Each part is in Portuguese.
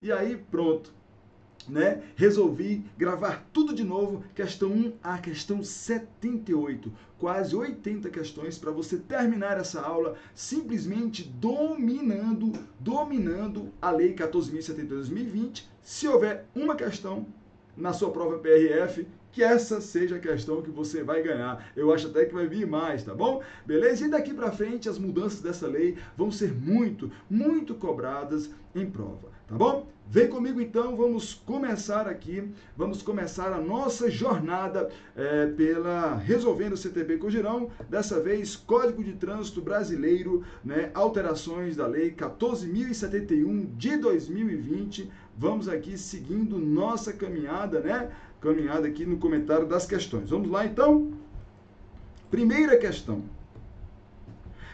E aí, pronto, né? Resolvi gravar tudo de novo, questão 1 a questão 78, quase 80 questões para você terminar essa aula simplesmente dominando a Lei 14.070 de 2020. Se houver uma questão na sua prova PRF, que essa seja a questão que você vai ganhar. Eu acho até que vai vir mais, tá bom? Beleza? E daqui para frente as mudanças dessa lei vão ser muito cobradas em prova, tá bom? Vem comigo então, vamos começar aqui, vamos começar a nossa jornada pela Resolvendo o CTB com Girão, dessa vez Código de Trânsito Brasileiro, né, alterações da Lei 14.071 de 2020. Vamos aqui seguindo nossa caminhada, né? Caminhada aqui no comentário das questões. Vamos lá então? Primeira questão.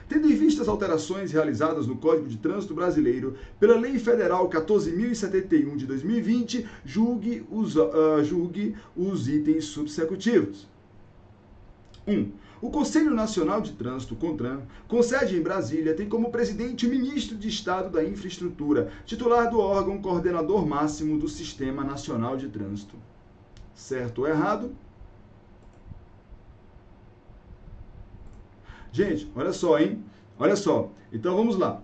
Tendo em vista as alterações realizadas no Código de Trânsito Brasileiro pela Lei Federal 14.071 de 2020, julgue os itens subsecutivos. 1. O Conselho Nacional de Trânsito, CONTRAN, com sede em Brasília, tem como presidente o Ministro de Estado da Infraestrutura, titular do órgão coordenador máximo do Sistema Nacional de Trânsito. Certo ou errado? Gente, olha só, hein? Olha só. Então, vamos lá.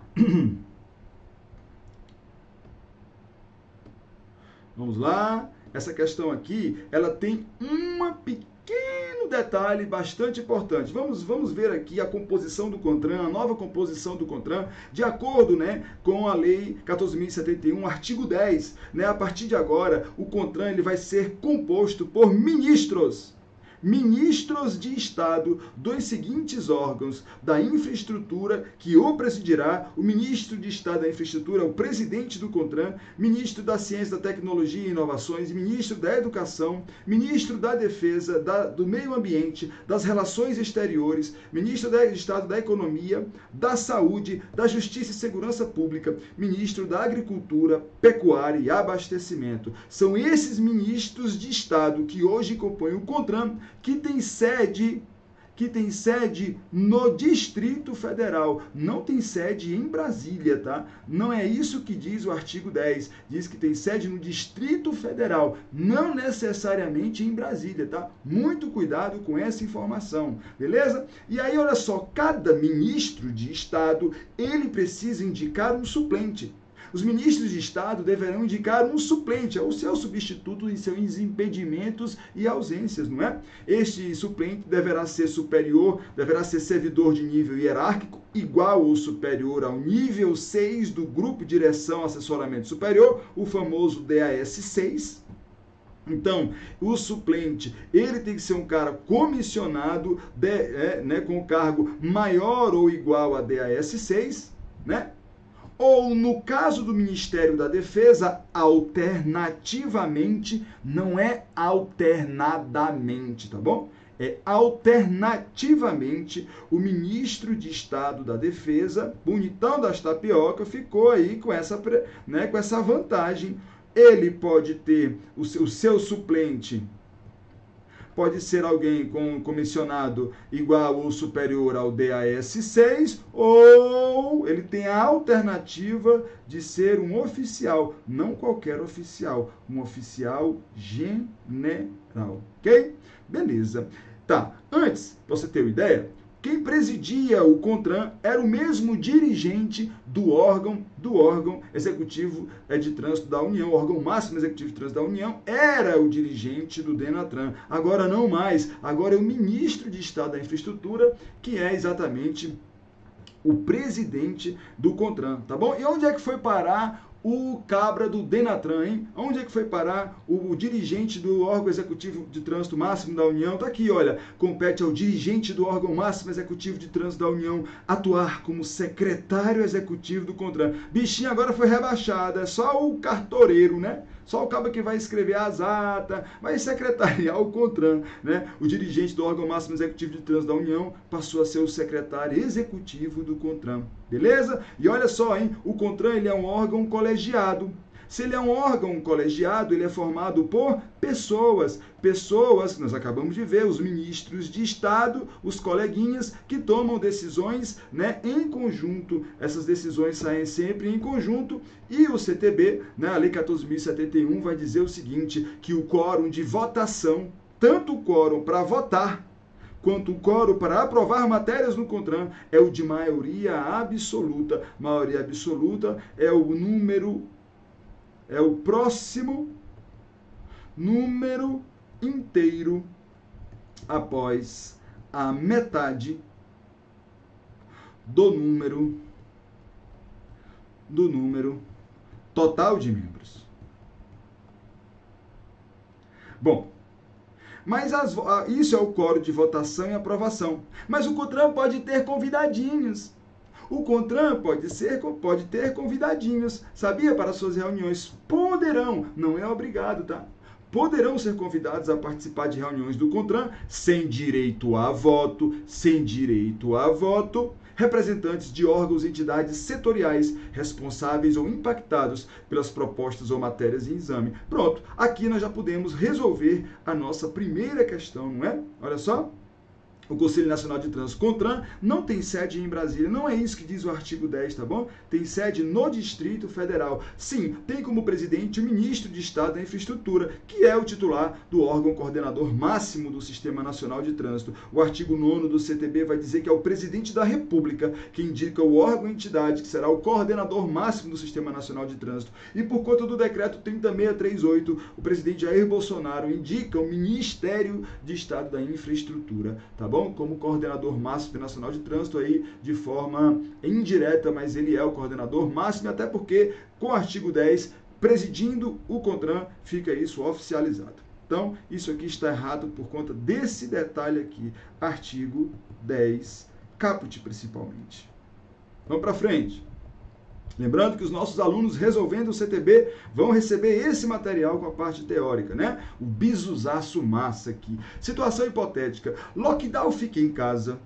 Vamos lá. Essa questão aqui, ela tem um pequeno detalhe bastante importante. Vamos ver aqui a composição do CONTRAN, a nova composição do CONTRAN, de acordo, né, com a Lei 14.071, artigo 10. Né, a partir de agora, o CONTRAN ele vai ser composto por ministros de Estado dos seguintes órgãos da infraestrutura, que o presidirá o ministro de Estado da Infraestrutura, o presidente do CONTRAN, ministro da Ciência, da Tecnologia e Inovações, ministro da Educação, ministro da Defesa, do Meio Ambiente, das Relações Exteriores, ministro de Estado da Economia, da Saúde, da Justiça e Segurança Pública, ministro da Agricultura, Pecuária e Abastecimento. São esses ministros de Estado que hoje compõem o CONTRAN, que tem sede no Distrito Federal, não tem sede em Brasília, tá? Não é isso que diz o artigo 10, diz que tem sede no Distrito Federal, não necessariamente em Brasília, tá? Muito cuidado com essa informação, beleza? E aí, olha só, cada ministro de Estado, ele precisa indicar um suplente. Os ministros de Estado deverão indicar um suplente, o seu substituto em seus impedimentos e ausências, não é? Este suplente deverá ser superior, deverá ser servidor de nível hierárquico igual ou superior ao nível 6 do Grupo Direção Assessoramento Superior, o famoso DAS 6. Então, o suplente, ele tem que ser um cara comissionado, né, com cargo maior ou igual a DAS 6, né? Ou, no caso do Ministério da Defesa, alternativamente, não é alternadamente, tá bom? É alternativamente, o ministro de Estado da Defesa, bonitão das tapioca, ficou aí com essa, né, com essa vantagem. Ele pode ter o seu suplente, pode ser alguém com comissionado igual ou superior ao DAS 6, ou ele tem a alternativa de ser um oficial, não qualquer oficial, um oficial general, ok? Beleza. Tá, antes, pra você ter uma ideia, quem presidia o CONTRAN era o mesmo dirigente do órgão executivo de trânsito da União, o órgão máximo executivo de trânsito da União, era o dirigente do DENATRAN. Agora não mais, agora é o ministro de Estado da Infraestrutura, que é exatamente o presidente do CONTRAN, tá bom? E onde é que foi parar o cabra do DENATRAN, hein? Onde é que foi parar o dirigente do órgão executivo de trânsito máximo da União? Tá aqui, olha, compete ao dirigente do órgão máximo executivo de trânsito da União atuar como secretário executivo do CONTRAN. Bichinho agora foi rebaixado, é só o cartoreiro, né? Só o cabra que vai escrever as atas, vai secretariar o CONTRAN, né? O dirigente do órgão máximo executivo de trânsito da União passou a ser o secretário executivo do CONTRAN, beleza? E olha só, hein? O CONTRAN ele é um órgão colegiado, Se ele é um órgão colegiado, ele é formado por pessoas. Pessoas, nós acabamos de ver, os ministros de Estado, os coleguinhas que tomam decisões, né, em conjunto. Essas decisões saem sempre em conjunto. E o CTB, né, a Lei 14.071, vai dizer o seguinte, que o quórum de votação, tanto o quórum para votar, quanto o quórum para aprovar matérias no CONTRAN é o de maioria absoluta. Maioria absoluta é o número, é o próximo número inteiro após a metade do número total de membros. Bom, mas isso é o quórum de votação e aprovação. Mas o CONTRAN pode ter convidadinhos. O CONTRAN pode ter convidadinhos, sabia? Para suas reuniões. Poderão, não é obrigado, tá? Poderão ser convidados a participar de reuniões do CONTRAN sem direito a voto, representantes de órgãos e entidades setoriais responsáveis ou impactados pelas propostas ou matérias em exame. Pronto, aqui nós já podemos resolver a nossa primeira questão, não é? Olha só. O Conselho Nacional de Trânsito, CONTRAN, não tem sede em Brasília. Não é isso que diz o artigo 10, tá bom? Tem sede no Distrito Federal. Sim, tem como presidente o ministro de Estado da Infraestrutura, que é o titular do órgão coordenador máximo do Sistema Nacional de Trânsito. O artigo 9º do CTB vai dizer que é o presidente da República que indica o órgão ou entidade que será o coordenador máximo do Sistema Nacional de Trânsito. E por conta do decreto 30638, o presidente Jair Bolsonaro indica o Ministério de Estado da Infraestrutura, tá bom? Como coordenador máximo nacional de trânsito aí de forma indireta, mas ele é o coordenador máximo, até porque com o artigo 10, presidindo o CONTRAN, fica isso oficializado. Então, isso aqui está errado por conta desse detalhe aqui, artigo 10, caput principalmente. Vamos para frente. Lembrando que os nossos alunos resolvendo o CTB vão receber esse material com a parte teórica, né? O bisuzaço massa aqui. Situação hipotética. Lockdown fica em casa.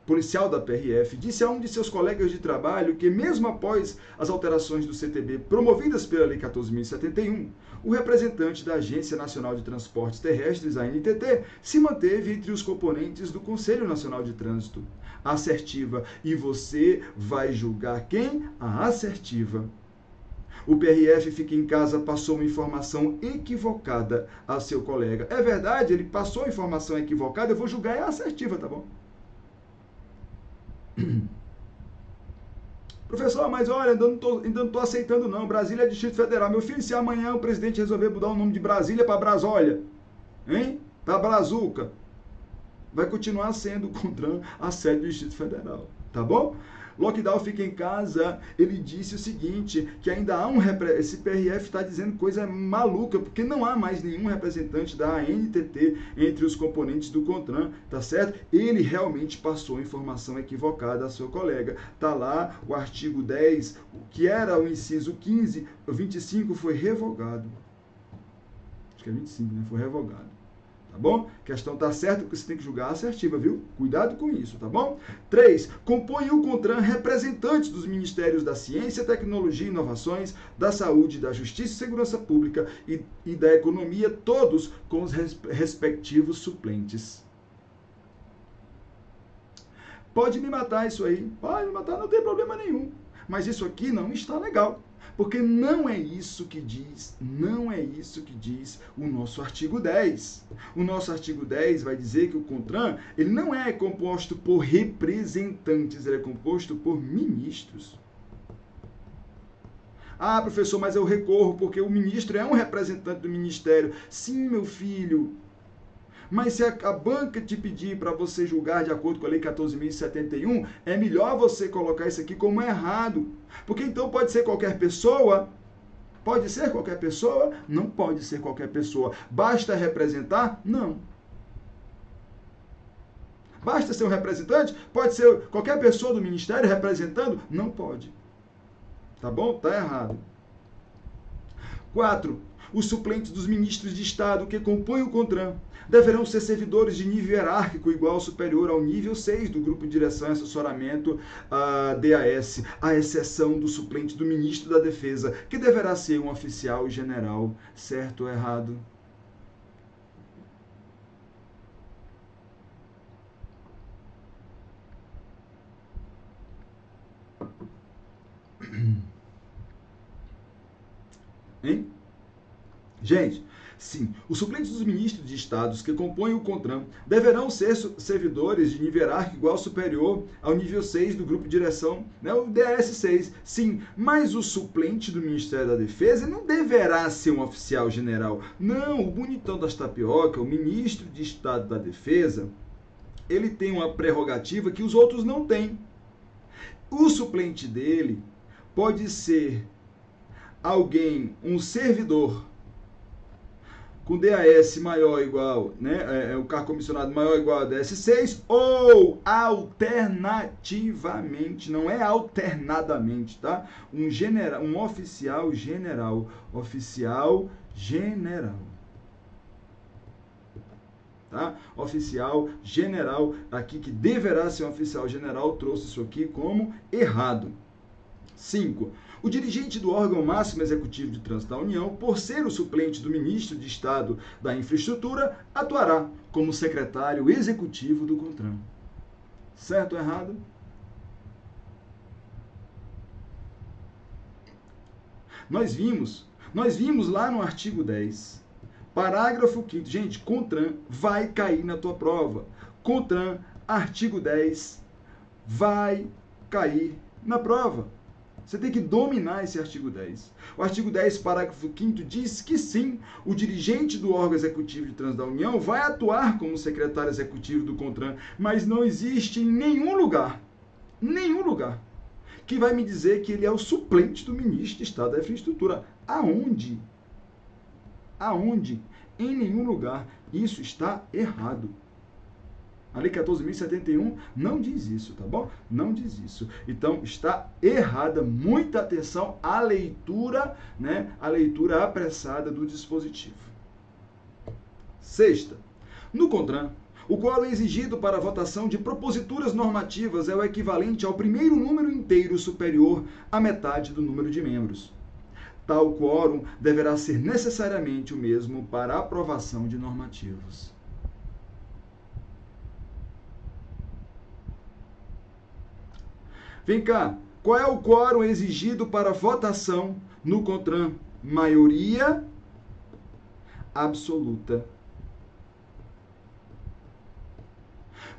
Policial da PRF disse a um de seus colegas de trabalho que, mesmo após as alterações do CTB promovidas pela Lei 14.071, o representante da Agência Nacional de Transportes Terrestres, a ANTT, se manteve entre os componentes do Conselho Nacional de Trânsito. Assertiva. E você vai julgar quem? A assertiva. O PRF fica em casa, passou uma informação equivocada a seu colega. É verdade, ele passou a informação equivocada, eu vou julgar a assertiva, tá bom? Professor, mas olha, ainda não estou aceitando não. Brasília é Distrito Federal. Meu filho, se amanhã o presidente resolver mudar o nome de Brasília para Brasólia, hein? Para Brazuca, vai continuar sendo o CONTRAN a sede do Distrito Federal, tá bom? Lockdown fica em casa, ele disse o seguinte, que ainda há esse PRF está dizendo coisa maluca, porque não há mais nenhum representante da ANTT entre os componentes do CONTRAN, tá certo? Ele realmente passou informação equivocada a seu colega. Tá lá o artigo 10, que era o inciso 15, o 25 foi revogado. Acho que é 25, né? Foi revogado. Tá bom? A questão tá certa, porque você tem que julgar assertiva, viu? Cuidado com isso, tá bom? 3. Compõe o CONTRAN representantes dos Ministérios da Ciência, Tecnologia e Inovações, da Saúde, da Justiça e Segurança Pública e da Economia, todos com os respectivos suplentes. Pode me matar isso aí. Pode me matar, não tem problema nenhum. Mas isso aqui não está legal. Porque não é isso que diz o nosso artigo 10. O nosso artigo 10 vai dizer que o CONTRAN, ele não é composto por representantes, ele é composto por ministros. Ah, professor, mas eu recorro porque o ministro é um representante do ministério. Sim, meu filho. Mas se a banca te pedir para você julgar de acordo com a Lei 14.071, é melhor você colocar isso aqui como errado. Porque então pode ser qualquer pessoa? Pode ser qualquer pessoa? Não pode ser qualquer pessoa. Basta representar? Não. Basta ser um representante? Pode ser qualquer pessoa do ministério representando? Não pode. Tá bom? Tá errado. 4. Os suplentes dos ministros de Estado que compõem o CONTRAN deverão ser servidores de nível hierárquico igual ou superior ao nível 6 do Grupo de Direção e Assessoramento DAS, à exceção do suplente do ministro da Defesa, que deverá ser um oficial general. Certo ou errado? Hein? Gente, sim, os suplentes dos ministros de estados que compõem o CONTRAN deverão ser servidores de nível hierárquico igual ou superior ao nível 6 do grupo de direção, né, o DS6. Sim, mas o suplente do Ministério da Defesa não deverá ser um oficial general. Não, o bonitão das tapioca, o ministro de Estado da Defesa, ele tem uma prerrogativa que os outros não têm. O suplente dele pode ser alguém, um servidor com DAS maior ou igual, né, o cargo comissionado maior ou igual a DS6, ou alternativamente, não é alternadamente, tá? Um oficial general, tá? Oficial general, aqui que deverá ser um oficial general, trouxe isso aqui como errado. 5. O dirigente do órgão máximo executivo de trânsito da União, por ser o suplente do ministro de Estado da Infraestrutura, atuará como secretário executivo do CONTRAN. Certo ou errado? Nós vimos lá no artigo 10, parágrafo 5º. Gente, CONTRAN vai cair na tua prova. CONTRAN, artigo 10, vai cair na prova. Você tem que dominar esse artigo 10. O artigo 10, parágrafo 5º, diz que sim, o dirigente do órgão executivo de trânsito da União vai atuar como secretário executivo do CONTRAN, mas não existe nenhum lugar, que vai me dizer que ele é o suplente do ministro de Estado da Infraestrutura. Aonde? Em nenhum lugar. Isso está errado. A Lei 14.071 não diz isso, tá bom? Não diz isso. Então, está errada. Muita atenção à leitura, né? A leitura apressada do dispositivo. 6. No CONTRAN, o quórum exigido para a votação de proposituras normativas é o equivalente ao primeiro número inteiro superior à metade do número de membros. Tal quórum deverá ser necessariamente o mesmo para a aprovação de normativos. Vem cá, qual é o quórum exigido para votação no CONTRAN? Maioria absoluta.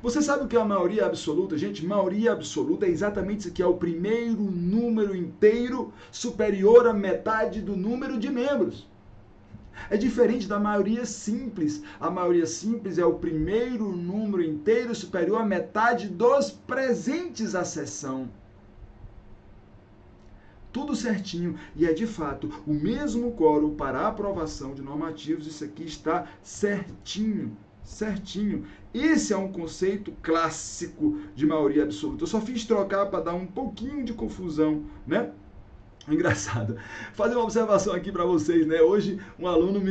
Você sabe o que é a maioria absoluta? Gente, maioria absoluta é exatamente isso aqui, é o primeiro número inteiro superior à metade do número de membros. É diferente da maioria simples. A maioria simples é o primeiro número inteiro superior à metade dos presentes à sessão. Tudo certinho. E é de fato o mesmo quórum para a aprovação de normativos. Isso aqui está certinho. Certinho. Esse é um conceito clássico de maioria absoluta. Eu só fiz trocar para dar um pouquinho de confusão, né? Engraçado. Fazer uma observação aqui para vocês, né? Hoje um aluno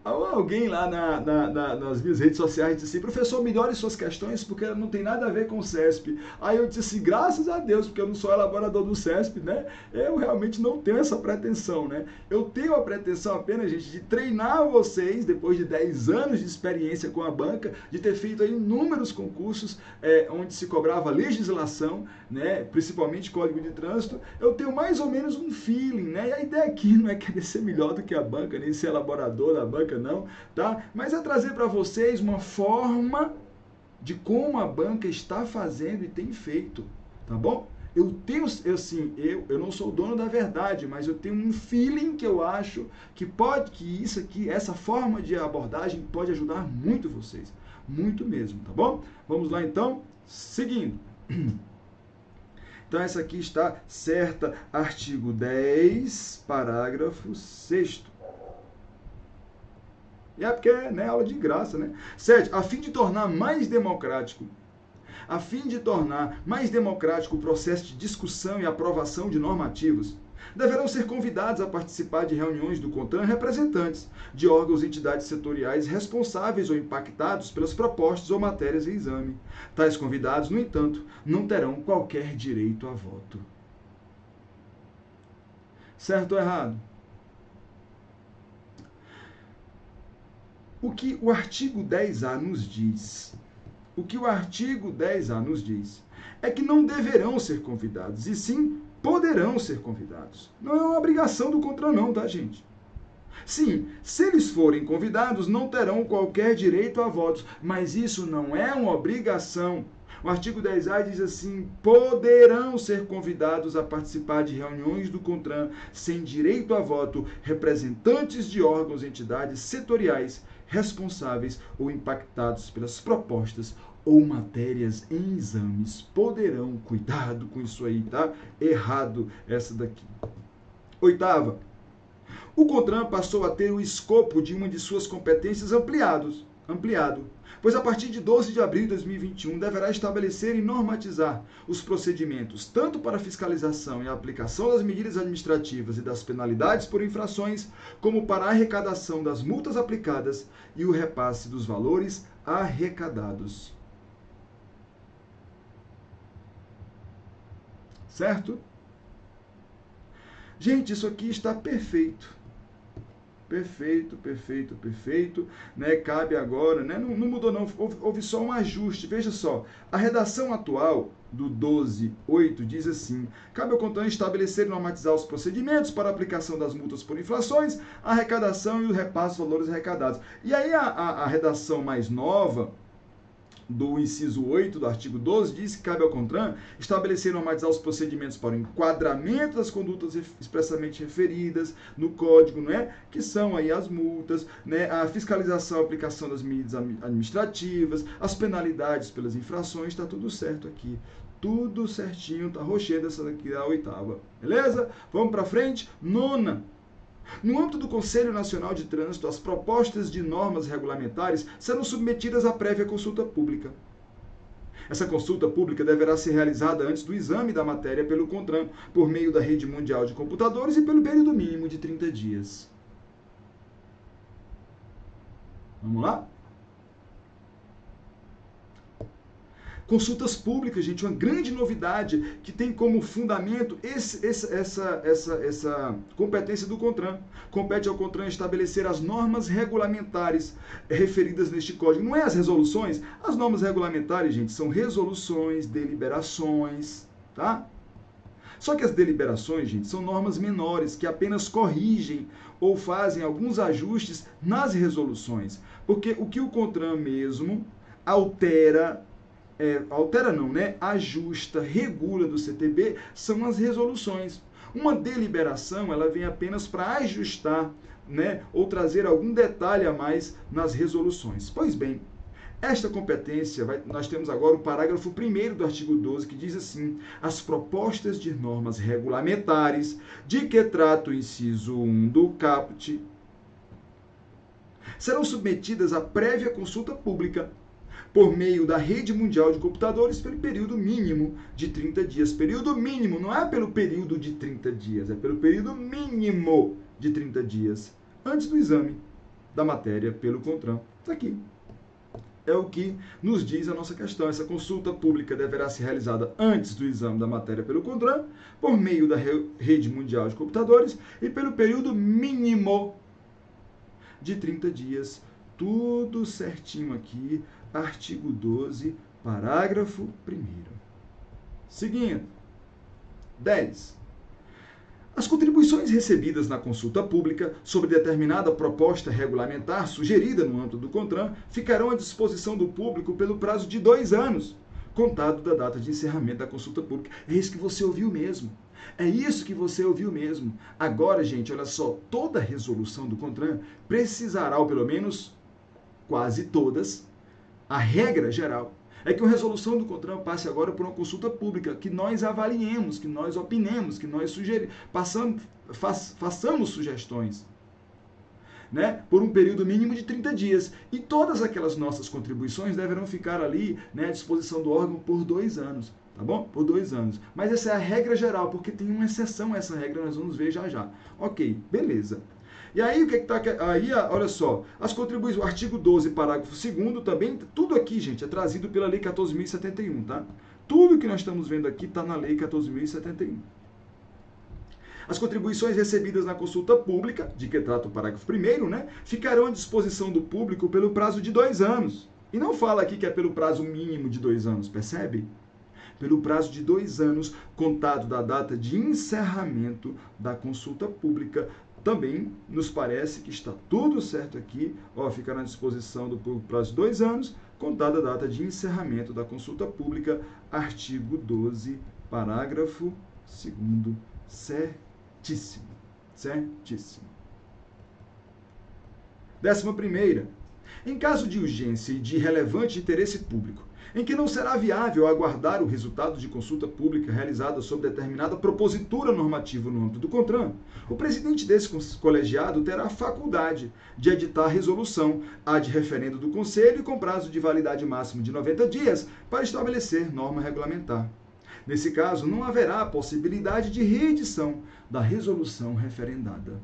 alguém lá nas minhas redes sociais disse assim: professor, melhore suas questões porque não tem nada a ver com o CESP. Aí eu disse assim: graças a Deus, porque eu não sou elaborador do CESP, né? Eu realmente não tenho essa pretensão, né? Eu tenho a pretensão apenas, gente, de treinar vocês, depois de 10 anos de experiência com a banca, de ter feito aí inúmeros concursos onde se cobrava legislação, né? Principalmente Código de Trânsito. Eu tenho mais ou menos um feeling, né? E a ideia aqui não é querer ser melhor do que a banca, nem ser elaborador da banca, não, tá? Mas é trazer para vocês uma forma de como a banca está fazendo e tem feito, tá bom? Eu não sou o dono da verdade, mas eu tenho um feeling que eu acho que isso aqui, essa forma de abordagem pode ajudar muito vocês, muito mesmo, tá bom? Vamos lá então, seguindo. Então, essa aqui está certa, artigo 10, parágrafo 6º. E é porque é aula de graça, né? 7. A fim de tornar mais democrático o processo de discussão e aprovação de normativos, Deverão ser convidados a participar de reuniões do CONTRAN representantes de órgãos e entidades setoriais responsáveis ou impactados pelas propostas ou matérias em exame. Tais convidados, no entanto, não terão qualquer direito a voto. Certo ou errado? O que o artigo 10A nos diz? O que o artigo 10A nos diz é que não deverão ser convidados, e sim poderão ser convidados. Não é uma obrigação do CONTRAN não, tá, gente? Sim, se eles forem convidados, não terão qualquer direito a votos, mas isso não é uma obrigação. O artigo 10A diz assim: poderão ser convidados a participar de reuniões do CONTRAN sem direito a voto representantes de órgãos e entidades setoriais responsáveis ou impactados pelas propostas ou matérias em exames. Poderão, cuidado com isso aí, tá? Errado essa daqui. Oitava, o CONTRAN passou a ter o escopo de uma de suas competências ampliado, pois a partir de 12 de abril de 2021 deverá estabelecer e normatizar os procedimentos tanto para a fiscalização e a aplicação das medidas administrativas e das penalidades por infrações, como para a arrecadação das multas aplicadas e o repasse dos valores arrecadados. Certo? Gente, isso aqui está perfeito. Perfeito, né? Cabe agora, né? Não mudou não, houve só um ajuste. Veja só, a redação atual do 12.8 diz assim: cabe ao CONTRAN estabelecer e normatizar os procedimentos para a aplicação das multas por infrações, a arrecadação e o repasse dos valores arrecadados. E aí a redação mais nova do inciso 8 do artigo 12 diz que cabe ao CONTRAN estabelecer e normatizar os procedimentos para o enquadramento das condutas expressamente referidas no Código, né, que são aí as multas, né, a fiscalização e aplicação das medidas administrativas, as penalidades pelas infrações, está tudo certo aqui. Tudo certinho, tá rochendo essa daqui, a oitava. Beleza? Vamos para frente. Nona. No âmbito do Conselho Nacional de Trânsito, as propostas de normas regulamentares serão submetidas à prévia consulta pública. Essa consulta pública deverá ser realizada antes do exame da matéria pelo CONTRAN, por meio da rede mundial de computadores e pelo período mínimo de 30 dias. Vamos lá? Consultas públicas, gente, uma grande novidade que tem como fundamento essa competência do CONTRAN. Compete ao CONTRAN estabelecer as normas regulamentares referidas neste código. Não é as resoluções? As normas regulamentares, gente, são resoluções, deliberações, tá? Só que as deliberações, gente, são normas menores que apenas corrigem ou fazem alguns ajustes nas resoluções. Porque o que o CONTRAN mesmo ajusta, regula do CTB, são as resoluções. Uma deliberação, ela vem apenas para ajustar, né, ou trazer algum detalhe a mais nas resoluções. Pois bem, esta competência, nós temos agora o parágrafo 1º do artigo 12, que diz assim: as propostas de normas regulamentares de que trata o inciso 1 do caput serão submetidas à prévia consulta pública, por meio da rede mundial de computadores, pelo período mínimo de 30 dias. Período mínimo, não é pelo período de 30 dias, é pelo período mínimo de 30 dias, antes do exame da matéria pelo CONTRAN. Isso aqui é o que nos diz a nossa questão. Essa consulta pública deverá ser realizada antes do exame da matéria pelo CONTRAN, por meio da rede mundial de computadores e pelo período mínimo de 30 dias. Tudo certinho aqui. Artigo 12, parágrafo 1º. Seguindo. 10. As contribuições recebidas na consulta pública sobre determinada proposta regulamentar sugerida no âmbito do CONTRAN ficarão à disposição do público pelo prazo de 2 anos, contado da data de encerramento da consulta pública. É isso que você ouviu mesmo. É isso que você ouviu mesmo. Agora, gente, olha só, toda resolução do CONTRAN precisará, ou pelo menos quase todas, a regra geral é que a resolução do CONTRAN passe agora por uma consulta pública, que nós avaliemos, que nós opinemos, que nós façamos sugestões, né, por um período mínimo de 30 dias. E todas aquelas nossas contribuições deverão ficar ali, né, à disposição do órgão por 2 anos. Tá bom? Por 2 anos. Mas essa é a regra geral, porque tem uma exceção a essa regra, nós vamos ver já já. Ok, beleza. E aí, o que está... Aí, olha só, as contribuições, o artigo 12, parágrafo 2º, também, tudo aqui, gente, é trazido pela Lei 14.071, tá? Tudo que nós estamos vendo aqui está na Lei 14.071. As contribuições recebidas na consulta pública, de que trata o parágrafo 1º, né, ficarão à disposição do público pelo prazo de 2 anos. E não fala aqui que é pelo prazo mínimo de 2 anos, percebe? Pelo prazo de 2 anos, contado da data de encerramento da consulta pública. Também nos parece que está tudo certo aqui, ó, fica na disposição do público prazo de 2 anos, contada a data de encerramento da consulta pública, artigo 12, parágrafo 2º, certíssimo, certíssimo. 11ª, em caso de urgência e de relevante interesse público, em que não será viável aguardar o resultado de consulta pública realizada sob determinada propositura normativa no âmbito do CONTRAN, o presidente desse colegiado terá a faculdade de editar resolução ad referendo do Conselho com prazo de validade máximo de 90 dias para estabelecer norma regulamentar. Nesse caso, não haverá a possibilidade de reedição da resolução referendada.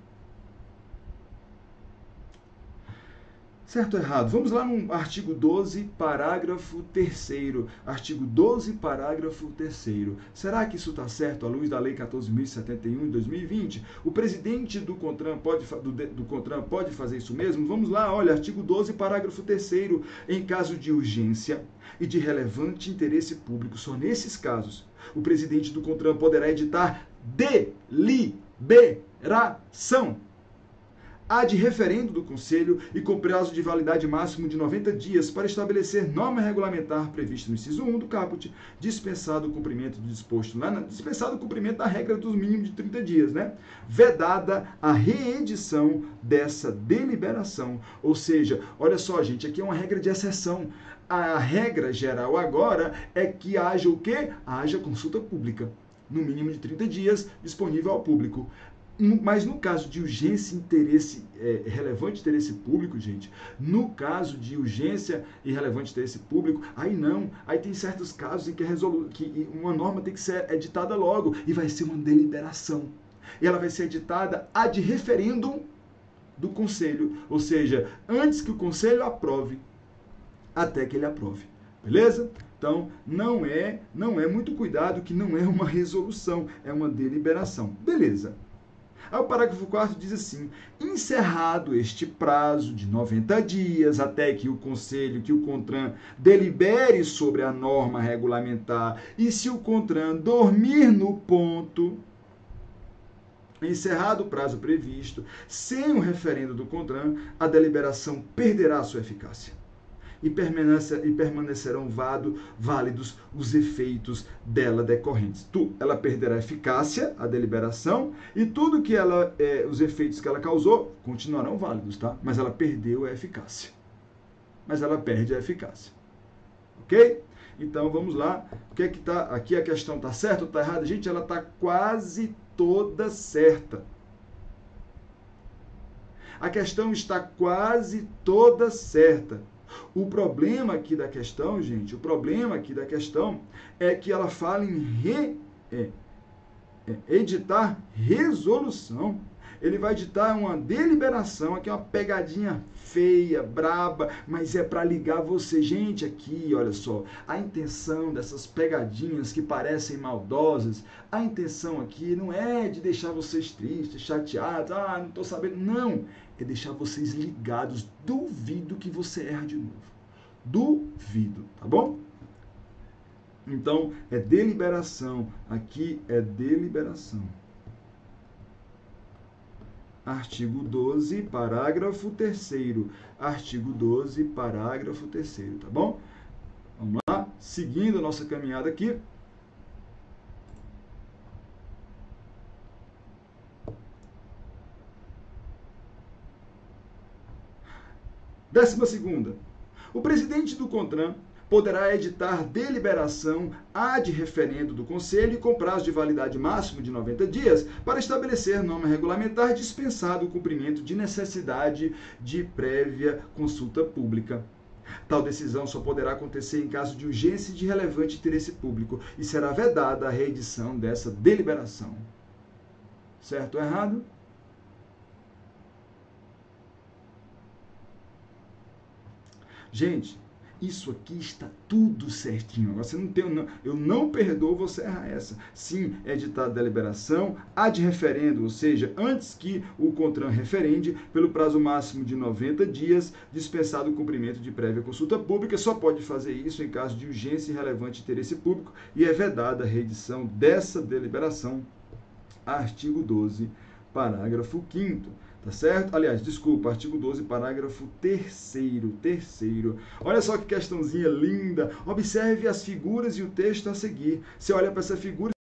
Certo ou errado? Vamos lá no artigo 12, parágrafo 3º. Artigo 12, parágrafo 3º. Será que isso está certo à luz da Lei 14.071 de 2020? O presidente do CONTRAN pode fazer isso mesmo? Vamos lá, olha, artigo 12, parágrafo 3º. Em caso de urgência e de relevante interesse público, só nesses casos, o presidente do CONTRAN poderá editar deliberação ad referendo do Conselho e com prazo de validade máximo de 90 dias para estabelecer norma regulamentar prevista no inciso 1 do caput, dispensado o cumprimento do disposto lá, dispensado o cumprimento da regra dos mínimos de 30 dias, né? Vedada a reedição dessa deliberação. Ou seja, olha só, gente, aqui é uma regra de exceção. A regra geral agora é que haja o quê? Haja consulta pública, no mínimo de 30 dias, disponível ao público. Mas no caso de urgência e relevante interesse público, gente, no caso de urgência e relevante interesse público, aí não, aí tem certos casos em que uma norma tem que ser editada logo e vai ser uma deliberação. E ela vai ser editada ad referendum do Conselho, ou seja, antes que o Conselho aprove, até que ele aprove. Beleza? Então, não é muito cuidado que não é uma resolução, é uma deliberação. Beleza. Aí o parágrafo 4º diz assim: encerrado este prazo de 90 dias até que o Conselho, que o CONTRAN delibere sobre a norma regulamentar e se o CONTRAN dormir no ponto, encerrado o prazo previsto, sem o referendo do CONTRAN, a deliberação perderá sua eficácia e permanecerão válidos os efeitos dela decorrentes. Ela perderá a eficácia, a deliberação, e tudo que os efeitos que ela causou continuarão válidos, tá? Mas ela perdeu a eficácia. Mas ela perde a eficácia. Ok? Então vamos lá. O que é que tá aqui? A questão está certa ou está errada? Gente, ela está quase toda certa. A questão está quase toda certa. O problema aqui da questão, gente, é que ela fala em editar resolução. Ele vai editar uma deliberação, aqui é uma pegadinha feia, braba, mas é para ligar você. Gente, aqui, olha só, a intenção dessas pegadinhas que parecem maldosas, a intenção aqui não é de deixar vocês tristes, chateados, não estou sabendo, não. É deixar vocês ligados. Duvido que você erre de novo. Duvido, tá bom? Então, é deliberação. Aqui é deliberação. Artigo 12, parágrafo 3º. Artigo 12, parágrafo 3º, tá bom? Vamos lá, seguindo a nossa caminhada aqui. Décima segunda, o presidente do CONTRAN poderá editar deliberação ad referendo do Conselho com prazo de validade máximo de 90 dias para estabelecer norma regulamentar dispensado o cumprimento de necessidade de prévia consulta pública. Tal decisão só poderá acontecer em caso de urgência e de relevante interesse público e será vedada a reedição dessa deliberação. Certo ou errado? Gente, isso aqui está tudo certinho. Agora, você não tem, eu não perdoo você errar essa. Sim, é editada a deliberação, ad referendo, ou seja, antes que o CONTRAN referende, pelo prazo máximo de 90 dias, dispensado o cumprimento de prévia consulta pública, só pode fazer isso em caso de urgência e relevante interesse público e é vedada a reedição dessa deliberação. Artigo 12, parágrafo 5º. Tá certo? Aliás, desculpa, artigo 12, parágrafo 3º. Olha só que questãozinha linda. Observe as figuras e o texto a seguir. Você olha para essa figura